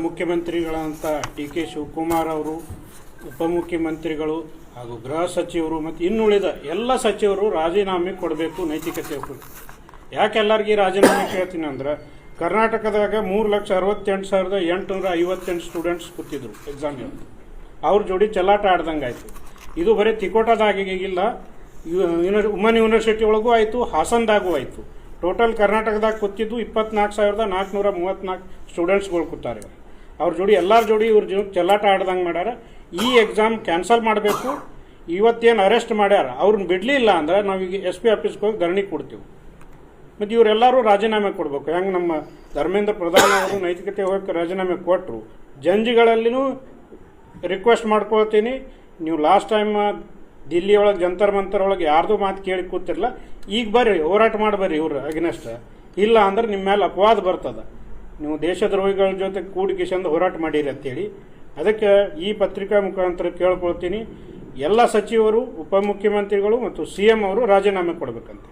ಮುಖ್ಯಮಂತ್ರಿಗಳಂತ ಡಿ.ಕೆ. ಶಿವಕುಮಾರ್ ಅವರು, ಉಪಮುಖ್ಯಮಂತ್ರಿಗಳು ಹಾಗೂ ಗೃಹ ಸಚಿವರು ಮತ್ತು ಇನ್ನುಳಿದ ಎಲ್ಲ ಸಚಿವರು ರಾಜೀನಾಮೆ ಕೊಡಬೇಕು. ನೈತಿಕತೆ ಯಾಕೆ ಎಲ್ಲರಿಗೂ ರಾಜೀನಾಮೆ ಕೇಳ್ತೀನಿ ಅಂದ್ರೆ, ಕರ್ನಾಟಕದಾಗ 3,68,858 ಸ್ಟೂಡೆಂಟ್ಸ್ ಕೂತಿದ್ರು ಎಕ್ಸಾಮ್ಗೆ. ಅವ್ರ ಜೋಡಿ ಚೆಲ್ಲಾಟ ಆಡ್ದಂಗೆ ಆಯಿತು. ಇದು ಬರೀ ತಿಕೋಟದಾಗಿಲ್ಲ, ಉಮನ್ ಯೂನಿವರ್ಸಿಟಿ ಒಳಗೂ ಆಯಿತು, ಹಾಸನದಾಗೂ ಆಯಿತು. ಟೋಟಲ್ ಕರ್ನಾಟಕದಾಗ ಕೂತಿದ್ದು 24,434 ಸ್ಟೂಡೆಂಟ್ಸ್ಗಳು ಕೂತಾರೆ. ಅವ್ರ ಜೋಡಿ ಎಲ್ಲರ ಜೋಡಿ ಇವ್ರ ಚೆಲ್ಲಾಟ ಆಡ್ದಂಗೆ ಮಾಡ್ಯಾರ. ಈ ಎಕ್ಸಾಮ್ ಕ್ಯಾನ್ಸಲ್ ಮಾಡಬೇಕು. ಇವತ್ತೇನು ಅರೆಸ್ಟ್ ಮಾಡ್ಯಾರ ಅವ್ರನ್ನ ಬಿಡಲಿಲ್ಲ ಅಂದ್ರೆ ನಾವೀಗ SP ಆಫೀಸ್ಗೆ ಹೋಗಿ ಧರಣಿ ಕೊಡ್ತೀವಿ. ಮತ್ತು ಇವರೆಲ್ಲರೂ ರಾಜೀನಾಮೆ ಕೊಡಬೇಕು. ಹೆಂಗೆ ನಮ್ಮ ಧರ್ಮೇಂದ್ರ ಪ್ರಧಾನ್ ಅವರು ನೈತಿಕತೆ ಹೋಗಕ್ಕೆ ರಾಜೀನಾಮೆ ಕೊಟ್ಟರು, ಜಂಜಿಗಳಲ್ಲಿನೂ ರಿಕ್ವೆಸ್ಟ್ ಮಾಡ್ಕೊಳ್ತೀನಿ, ನೀವು ಲಾಸ್ಟ್ ಟೈಮ್ ದಿಲ್ಲಿ ಒಳಗೆ ಜಂತರ್ ಮಂತರ್ ಒಳಗೆ ಯಾರ್ದು ಮಾತು ಕೇಳಿ ಕೂತಿರಲ್ಲ, ಈಗ ಬರ್ರಿ ಹೋರಾಟ ಮಾಡಬರ್ರಿ ಇವ್ರು ಅಗೇನೆಸ್ಟ್. ಇಲ್ಲ ಅಂದ್ರೆ ನಿಮ್ಮ ಮೇಲೆ ಅಪವಾದ ಬರ್ತದೆ, ನೀವು ದೇಶದ್ರೋಹಿಗಳ ಜೊತೆ ಕೂಡಿಕಿಸಂದು ಹೋರಾಟ ಮಾಡಿರಿ ಅಂತೇಳಿ. ಅದಕ್ಕೆ ಈ ಪತ್ರಿಕಾ ಮುಖಾಂತರ ಕೇಳ್ಕೊಳ್ತೀನಿ, ಎಲ್ಲ ಸಚಿವರು, ಉಪಮುಖ್ಯಮಂತ್ರಿಗಳು ಮತ್ತು CM ಅವರು ರಾಜೀನಾಮೆ ಕೊಡಬೇಕಂತ.